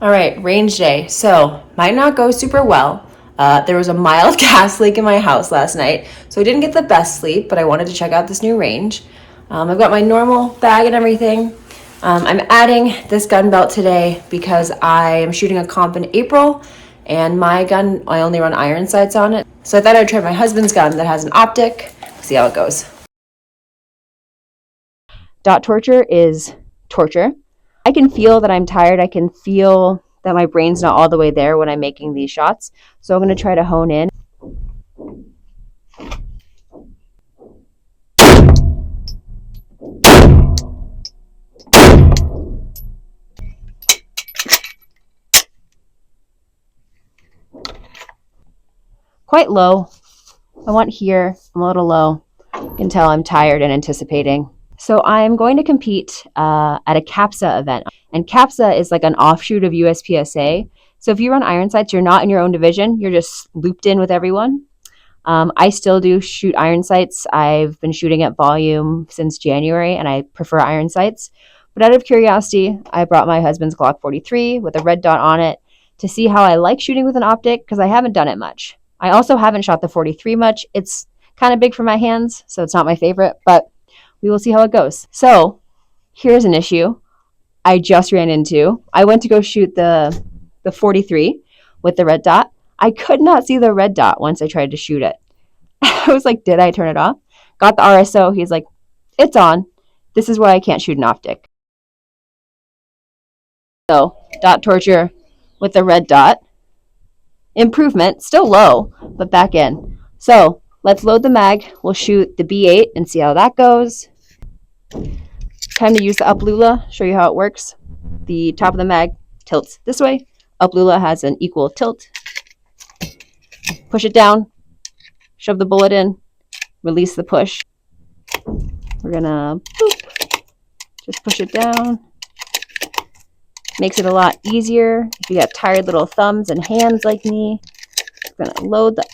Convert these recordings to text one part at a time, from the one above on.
All right, range day. So, might not go super well. There was a mild gas leak in my house last night, so I didn't get the best sleep, but I wanted to check out this new range. I've got my normal bag and everything. I'm adding this gun belt today because I am shooting a comp in April, and my gun, I only run iron sights on it. So I thought I'd try my husband's gun that has an optic, see how it goes. Dot torture is torture. I can feel that I'm tired. I can feel that my brain's not all the way there when I'm making these shots. So I'm going to try to hone in. Quite low. I want here. I'm a little low. You can tell I'm tired and anticipating. So I'm going to compete at a CAPSA event. And CAPSA is like an offshoot of USPSA. So if you run iron sights, you're not in your own division. You're just looped in with everyone. I still do shoot iron sights. I've been shooting at volume since January, and I prefer iron sights. But out of curiosity, I brought my husband's Glock 43 with a red dot on it to see how I like shooting with an optic, because I haven't done it much. I also haven't shot the 43 much. It's kind of big for my hands, so it's not my favorite, but we will see how it goes. So here's an issue I just ran into. I went to go shoot the 43 with the red dot. I could not see the red dot once I tried to shoot it. I was like, did I turn it off? Got the RSO. He's like, it's on. This is why I can't shoot an optic. So, dot torture with the red dot. Improvement, still low, but back in. So, let's load the mag. We'll shoot the B8 and see how that goes. Time to use the up lula, show you how it works. The top of the mag tilts this way. Up lula has an equal tilt. Push it down, shove the bullet in, release the push. We're gonna just push it down. Makes it a lot easier if you got tired little thumbs and hands like me. We're gonna load the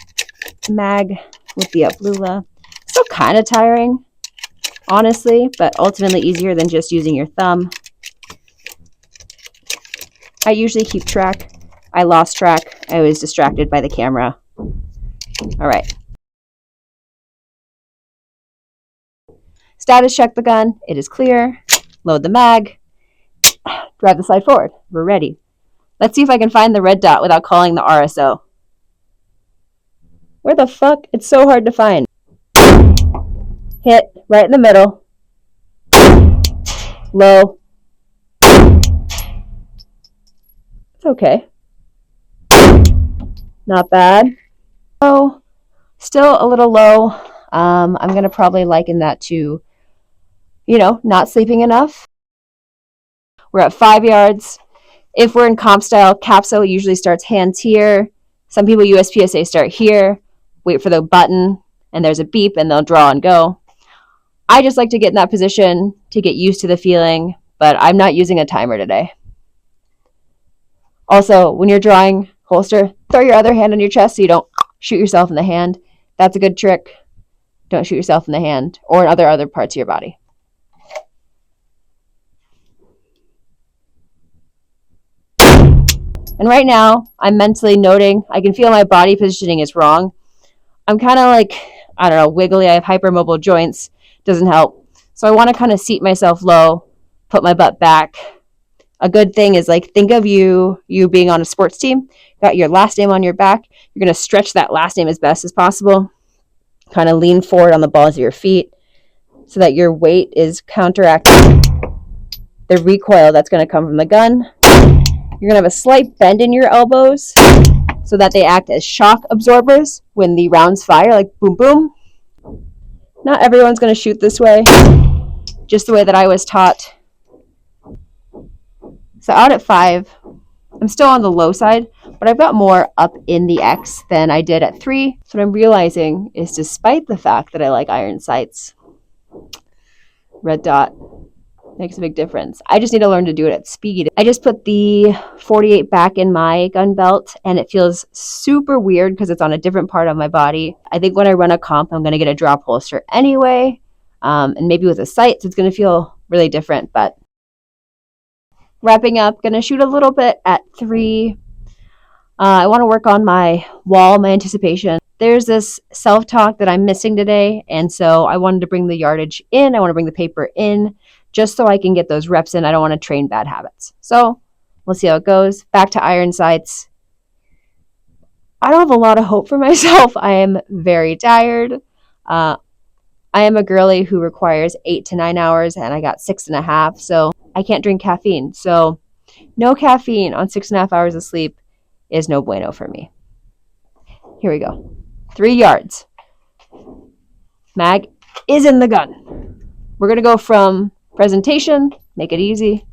mag with the up lula. Still kind of tiring, honestly, but ultimately easier than just using your thumb. I usually keep track. I lost track. I was distracted by the camera. All right. Status check the gun. It is clear. Load the mag. Drive the sight forward. We're ready. Let's see if I can find the red dot without calling the RSO. Where the fuck? It's so hard to find. Hit right in the middle. Low. It's okay. Not bad. Oh, still a little low. I'm going to probably liken that to, not sleeping enough. We're at 5 yards. If we're in comp style, CAPSA usually starts hands here. Some people USPSA start here, wait for the button, and there's a beep, and they'll draw and go. I just like to get in that position to get used to the feeling, but I'm not using a timer today. Also, when you're drawing holster, throw your other hand on your chest so you don't shoot yourself in the hand. That's a good trick. Don't shoot yourself in the hand or in other parts of your body. And right now, I'm mentally noting, I can feel my body positioning is wrong. I'm kind of like, wiggly. I have hypermobile joints. Doesn't help. So I want to kind of seat myself low, put my butt back. A good thing is think of you being on a sports team, got your last name on your back. You're going to stretch that last name as best as possible. Kind of lean forward on the balls of your feet so that your weight is counteracting the recoil that's going to come from the gun. You're going to have a slight bend in your elbows so that they act as shock absorbers when the rounds fire, like boom, boom. Not everyone's going to shoot this way, just the way that I was taught. So out at 5, I'm still on the low side, but I've got more up in the X than I did at 3. So what I'm realizing is despite the fact that I like iron sights, red dot makes a big difference. I just need to learn to do it at speed. I just put the 48 back in my gun belt, and it feels super weird because it's on a different part of my body. I think when I run a comp, I'm going to get a drop holster anyway, and maybe with the sights, it's going to feel really different, but wrapping up. Gonna shoot a little bit at 3. I want to work on my wall, my anticipation. There's this self-talk that I'm missing today, and so I wanted to bring the yardage in. I want to bring the paper in just so I can get those reps in. I don't want to train bad habits. So we'll see how it goes. Back to iron sights. I don't have a lot of hope for myself. I am very tired. I am a girly who requires 8 to 9 hours, and I got 6.5, so I can't drink caffeine. So no caffeine on 6.5 hours of sleep is no bueno for me. Here we go. 3 yards. Mag is in the gun. We're going to go from presentation, make it easy.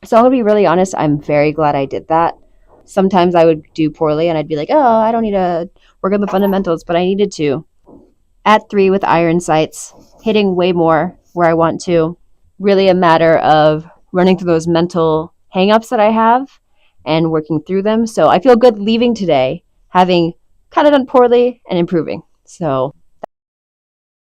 So I'm going to be really honest, I'm very glad I did that. Sometimes I would do poorly and I'd be like, oh, I don't need to work on the fundamentals, but I needed to. At 3 with iron sights, hitting way more where I want to. Really a matter of running through those mental hangups that I have and working through them. So I feel good leaving today, having kind of done poorly and improving. So